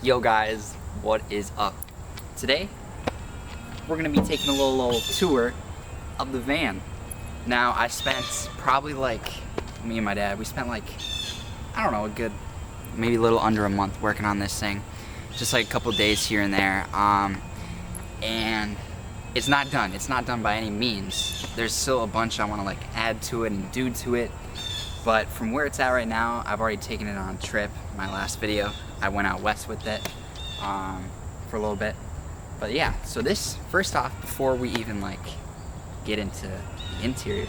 Yo guys, what is up? Today, we're gonna be taking a little tour of the van. Now, I spent probably me and my dad, we spent I don't know, a good, maybe a little under a month working on this thing. Just like a couple days here and there. And it's not done by any means. There's still a bunch I wanna add to it and do to it. But from where it's at right now, I've already taken it on a trip. My last video, I went out west with it for a little bit. But yeah, so this, first off, before we even get into the interior,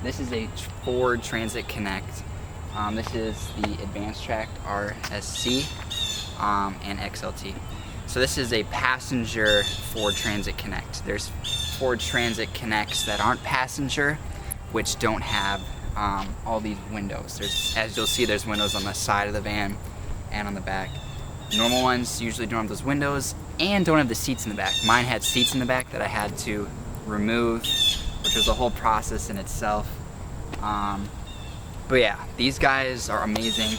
this is a Ford Transit Connect. This is the Advanced Track RSC and XLT. So this is a passenger Ford Transit Connect. There's Ford Transit Connects that aren't passenger, which don't have all these windows. As you'll see, there's windows on the side of the van and on the back. Normal ones usually don't have those windows and don't have the seats in the back. Mine had seats in the back that I had to remove, which was a whole process in itself. But yeah, these guys are amazing.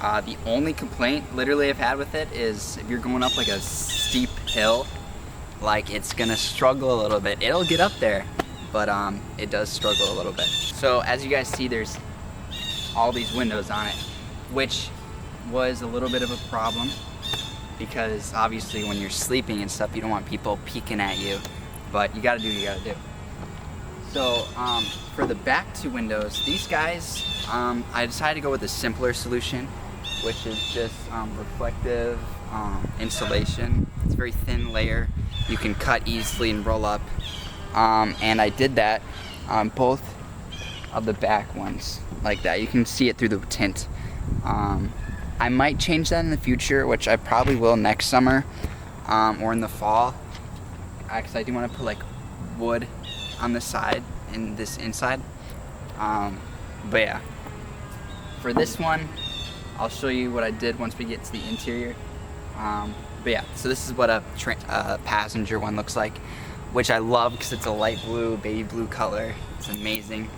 The only complaint literally I've had with it is if you're going up a steep hill, it's gonna struggle a little bit. It'll get up there, but it does struggle a little bit. So as you guys see, there's all these windows on it, which was a little bit of a problem because obviously when you're sleeping and stuff, you don't want people peeking at you, but you gotta do what you gotta do. So for the back two windows, these guys, I decided to go with a simpler solution, which is just reflective insulation. It's a very thin layer. You can cut easily and roll up. And I did that on both of the back ones like that. You can see it through the tint. I might change that in the future, which I probably will next summer or in the fall. Because I do want to put wood on the side and this inside. But yeah, for this one, I'll show you what I did once we get to the interior. But yeah, so this is what a passenger one looks like, which I love because it's a light blue, baby blue color. It's amazing.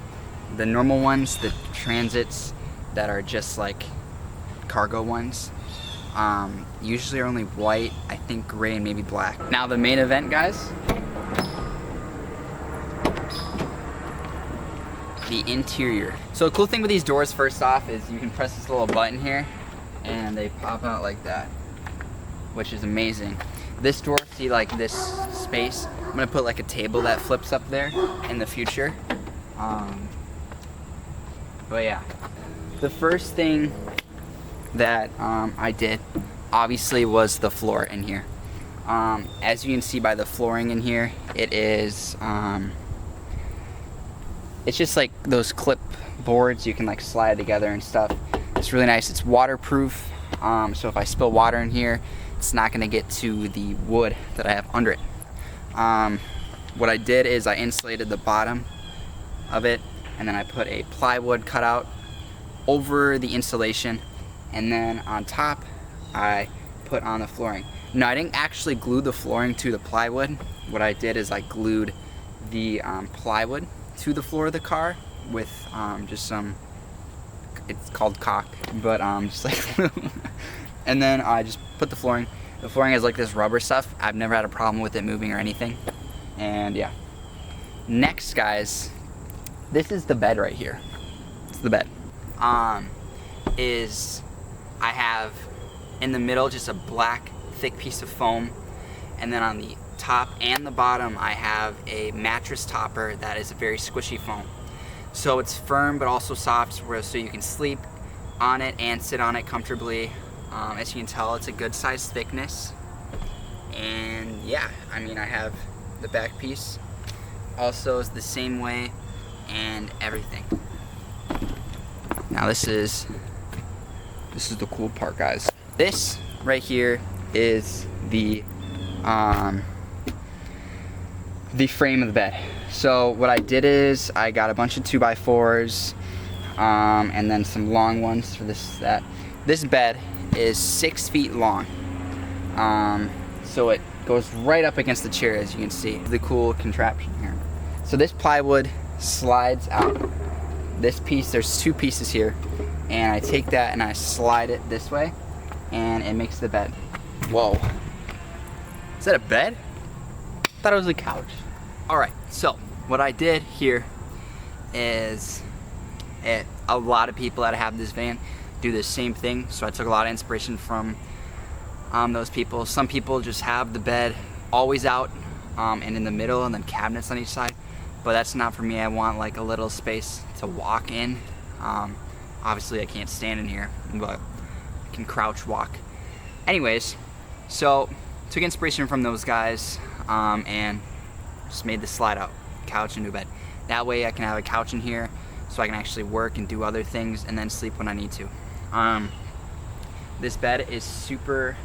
The normal ones, the transits that are just cargo ones, usually are only white, I think gray and maybe black. Now the main event, guys. The interior. So the cool thing with these doors, first off, is you can press this little button here and they pop out like that, which is amazing. This door, see this space? I'm gonna put a table that flips up there in the future. But yeah, the first thing that I did obviously was the floor in here. As you can see by the flooring in here, it is it's just those clip boards you can slide together and stuff. It's really nice. It's waterproof, so if I spill water in here, it's not gonna get to the wood that I have under it. What I did is I insulated the bottom of it, and then I put a plywood cutout over the insulation, and then on top I put on the flooring. No, I didn't actually glue the flooring to the plywood. What I did is I glued the plywood to the floor of the car with just some, it's called caulk, but just glue. And then I just put the flooring. The flooring has this rubber stuff. I've never had a problem with it moving or anything. And yeah. Next, guys, this is the bed right here. It's the bed. I have in the middle just a black thick piece of foam, and then on the top and the bottom I have a mattress topper that is a very squishy foam. So it's firm but also soft, so you can sleep on it and sit on it comfortably. As you can tell, it's a good size thickness. And yeah, I have the back piece also is the same way and everything. Now this is the cool part, guys. This right here is the frame of the bed. So what I did is I got a bunch of 2x4s and then some long ones for that. This bed is 6 feet long. So it goes right up against the chair, as you can see. The cool contraption here. So this plywood slides out. This piece, there's two pieces here, and I take that and I slide it this way, and it makes the bed. Whoa. Is that a bed? I thought it was a couch. Alright, so what I did here is a lot of people that have this van do the same thing, so I took a lot of inspiration from those people. Some people just have the bed always out and in the middle and then cabinets on each side, but that's not for me. I want like a little space to walk in. Obviously I can't stand in here, but I can crouch walk. Anyways, so took inspiration from those guys and just made the slide out couch into a bed. That way I can have a couch in here so I can actually work and do other things and then sleep when I need to. This bed is super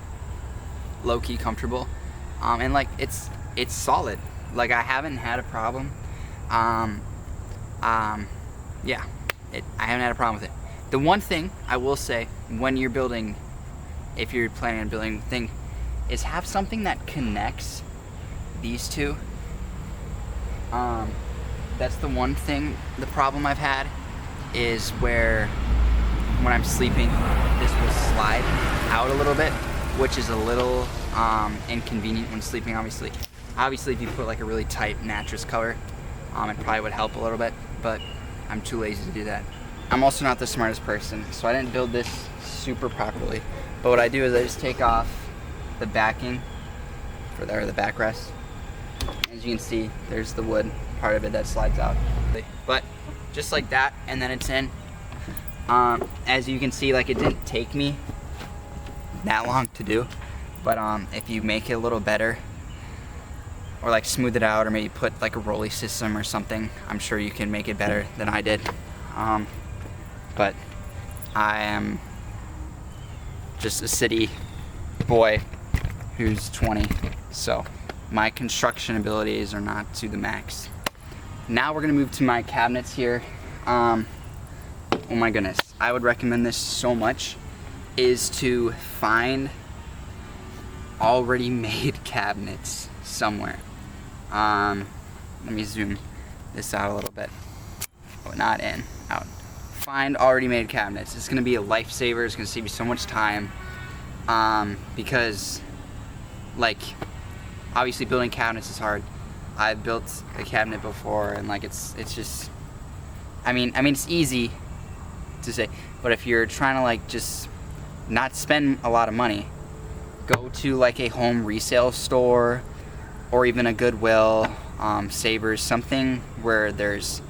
low-key comfortable, and like it's solid. Like I haven't had a problem. Yeah, I haven't had a problem with it. The one thing I will say when you're building, if you're planning on building a thing, is have something that connects these two. That's the one thing, the problem I've had is where when I'm sleeping, this will slide out a little bit, which is a little inconvenient when sleeping, obviously. Obviously, if you put like a really tight mattress cover, it probably would help a little bit, but I'm too lazy to do that. I'm also not the smartest person, so I didn't build this super properly. But what I do is I just take off the backing for the backrest. As you can see, there's the wood part of it that slides out. But just like that, and then it's in. As you can see, like it didn't take me that long to do, but if you make it a little better, or like smooth it out, or maybe put like a rolly system or something, I'm sure you can make it better than I did. But I am just a city boy who's 20, so my construction abilities are not to the max. Now we're gonna move to my cabinets here. Oh my goodness, I would recommend this so much, is to find already made cabinets somewhere. Let me zoom this out a little bit. Oh, not in, out. Find already made cabinets. It's gonna be a lifesaver. It's gonna save you so much time. Because like, obviously building cabinets is hard. I've built a cabinet before, and like it's just, I mean it's easy to say, but if you're trying to like just not spend a lot of money, go to like a home resale store or even a Goodwill, Savers, something where there's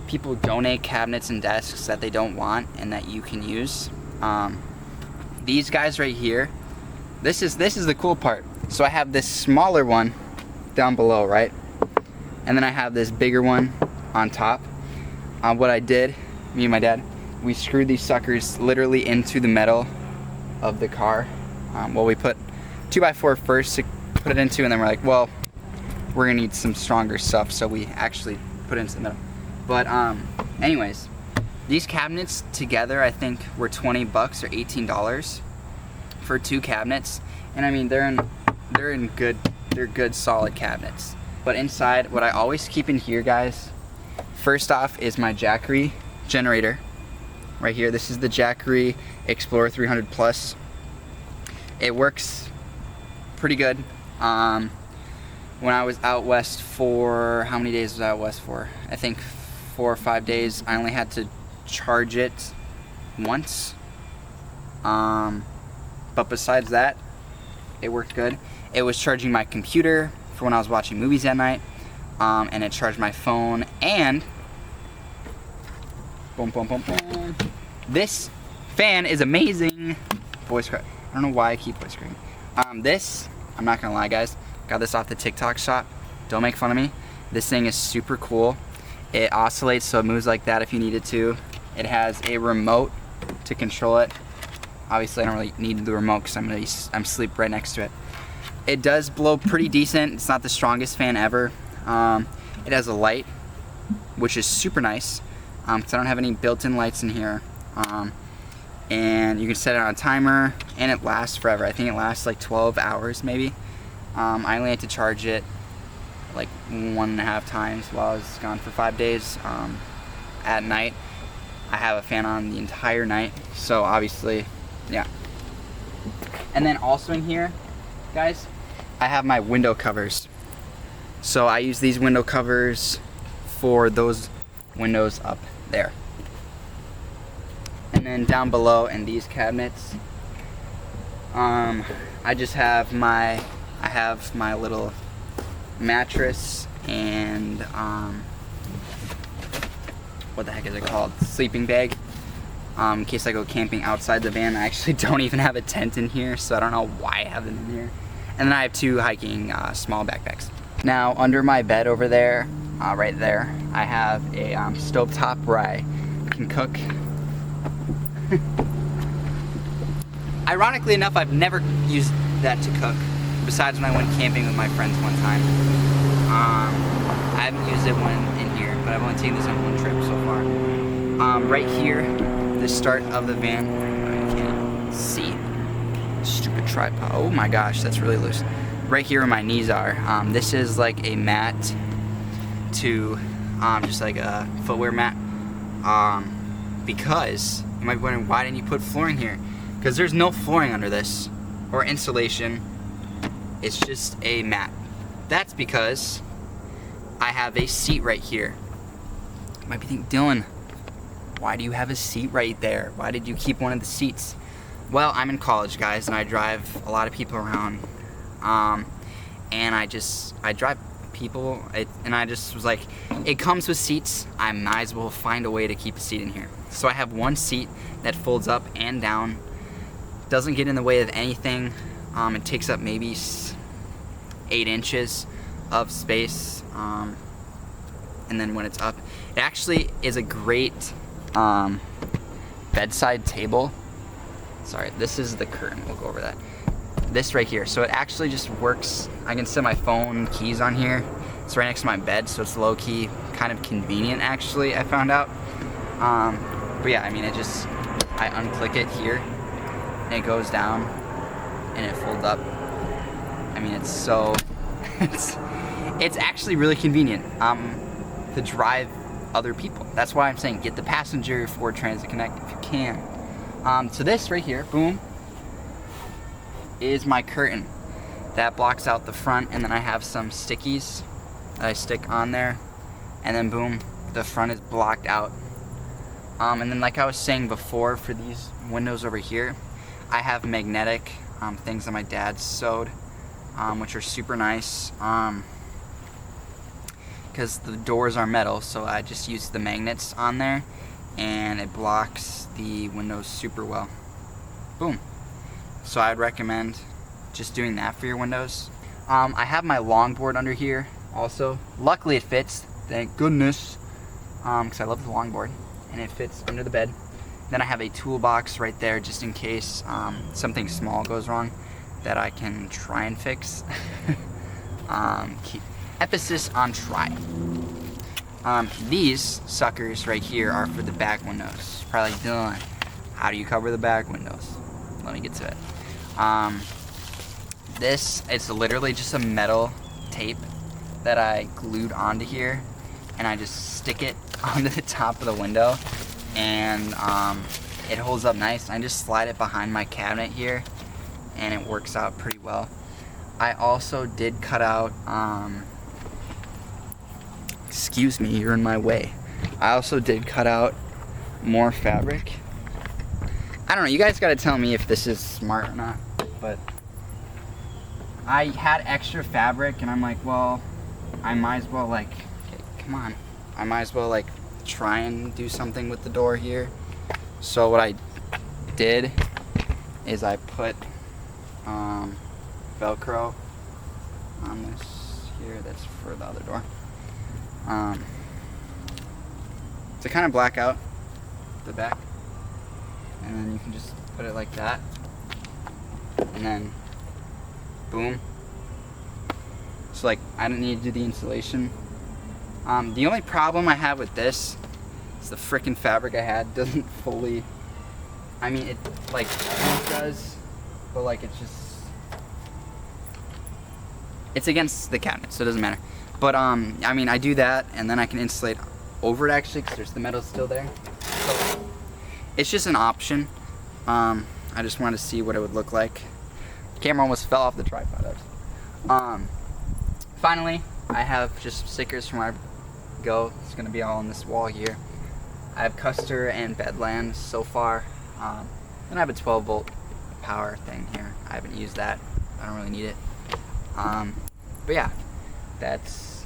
people donate cabinets and desks that they don't want and that you can use. These guys right here, this is the cool part. So I have this smaller one down below, right? And then I have this bigger one on top. What I did, me and my dad, we screwed these suckers literally into the metal of the car. Well, we put 2x4 first to put it into, and then we're like, well, we're gonna need some stronger stuff, so we actually put it into the metal. But anyways, these cabinets together I think were 20 bucks or $18 for 2 cabinets, and I mean they're good solid cabinets. But inside, what I always keep in here, guys, first off is my Jackery generator right here. This is the Jackery Explorer 300 Plus. It works pretty good. When I was out west for, how many days was I out west for? I think 4 or 5 days. I only had to charge it once. But besides that, it worked good. It was charging my computer for when I was watching movies at night, and it charged my phone, and boom, boom, boom, boom. This fan is amazing. Voice crack. I don't know why I keep voice cracking. This, I'm not gonna lie, guys, got this off the TikTok shop. Don't make fun of me. This thing is super cool. It oscillates, so it moves like that if you need it to. It has a remote to control it. Obviously, I don't really need the remote because I'm sleep right next to it. It does blow pretty decent. It's not the strongest fan ever. It has a light, which is super nice, because I don't have any built-in lights in here. And you can set it on a timer, and it lasts forever. I think it lasts like 12 hours maybe. I only had to charge it like 1.5 times while I was gone for 5 days. At night, I have a fan on the entire night, so obviously, yeah. And then also in here, guys, I have my window covers. So I use these window covers for those windows up there. And then down below in these cabinets, I just have my little mattress and what the heck is it called? Sleeping bag. In case I go camping outside the van. I actually don't even have a tent in here, so I don't know why I have them in here. And then I have 2 hiking small backpacks. Now under my bed over there, right there, I have a stovetop where I can cook. Ironically enough, I've never used that to cook, besides when I went camping with my friends one time. I haven't used it when in here, but I've only taken this on one trip so far. Right here, the start of the van, I can't see. Stupid tripod. Oh my gosh, that's really loose. Right here where my knees are, this is like a mat to, just like a footwear mat. Because, you might be wondering, why didn't you put flooring here? Because there's no flooring under this, or insulation. It's just a mat. That's because I have a seat right here. You might be thinking, Dylan, why do you have a seat right there? Why did you keep one of the seats? Well, I'm in college, guys, and I drive a lot of people around. And I drive people, and I just was like, it comes with seats, I might as well find a way to keep a seat in here. So I have one seat that folds up and down, doesn't get in the way of anything. It takes up maybe 8 inches of space, and then when it's up, it actually is a great bedside table. Sorry, this is the curtain, we'll go over that. This right here, so it actually just works. I can set my phone, keys on here. It's right next to my bed, so it's low-key, kind of convenient actually, I found out. But yeah, I mean, I unclick it here, and it goes down, and it folds up. I mean, it's so, it's actually really convenient to drive other people. That's why I'm saying get the passenger Ford Transit Connect if you can. So this right here, boom, is my curtain that blocks out the front, and then I have some stickies that I stick on there, and then boom, the front is blocked out. And then like I was saying before, for these windows over here, I have magnetic things that my dad sewed, which are super nice, because the doors are metal, so I just use the magnets on there, and it blocks the windows super well. Boom. So I'd recommend just doing that for your windows. I have my longboard under here also. Luckily it fits, thank goodness, because I love the longboard, and it fits under the bed. Then I have a toolbox right there just in case something small goes wrong that I can try and fix. Keep emphasis on try. These suckers right here are for the back windows. Probably like, Dylan, how do you cover the back windows? Let me get to it. It's literally just a metal tape that I glued onto here, and I just stick it onto the top of the window, and it holds up nice. I just slide it behind my cabinet here, and it works out pretty well. I also did cut out, excuse me, you're in my way. I also did cut out more fabric. I don't know, you guys gotta tell me if this is smart or not, but I had extra fabric, and I'm like, well, I might as well, like, okay, come on, I might as well, like, try and do something with the door here. So what I did is I put Velcro on this here, that's for the other door, to kind of black out the back. And then you can just put it like that, and then boom. So like, I don't need to do the insulation. The only problem I have with this is the freaking fabric I had doesn't fully, I mean, it like almost does, but like it's just, it's against the cabinet, so it doesn't matter. But I mean, I do that, and then I can insulate over it actually, because there's the metal still there. So it's just an option. I just wanted to see what it would look like. Camera almost fell off the tripod. Finally, I have just stickers from my Go. It's gonna be all on this wall here. I have Custer and Bedlands so far. Then I have a 12-volt power thing here. I haven't used that. I don't really need it. But yeah, that's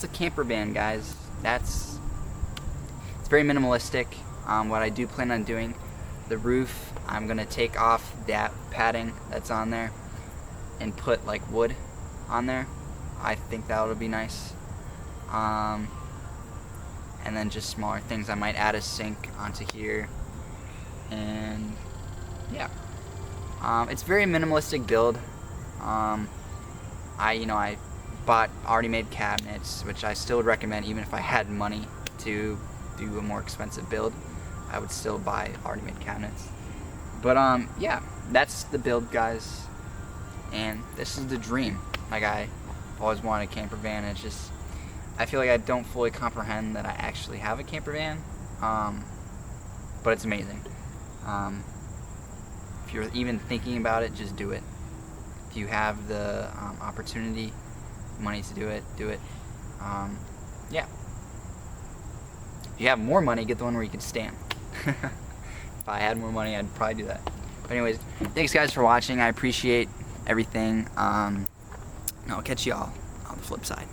the camper van, guys. It's very minimalistic. What I do plan on doing, the roof, I'm gonna take off that padding that's on there and put like wood on there. I think that'll be nice. And then just smaller things. I might add a sink onto here. And yeah, it's very minimalistic build. I bought already made cabinets, which I still would recommend even if I had money to do a more expensive build. I would still buy already made cabinets. But yeah, that's the build, guys. And this is the dream. Like, I always wanted a camper van. It's just, I feel like I don't fully comprehend that I actually have a camper van. But it's amazing. If you're even thinking about it, just do it. If you have the opportunity, money to do it, do it. Yeah. If you have more money, get the one where you can stand. If I had more money, I'd probably do that. But anyways, thanks guys for watching. I appreciate everything. I'll catch you all on the flip side.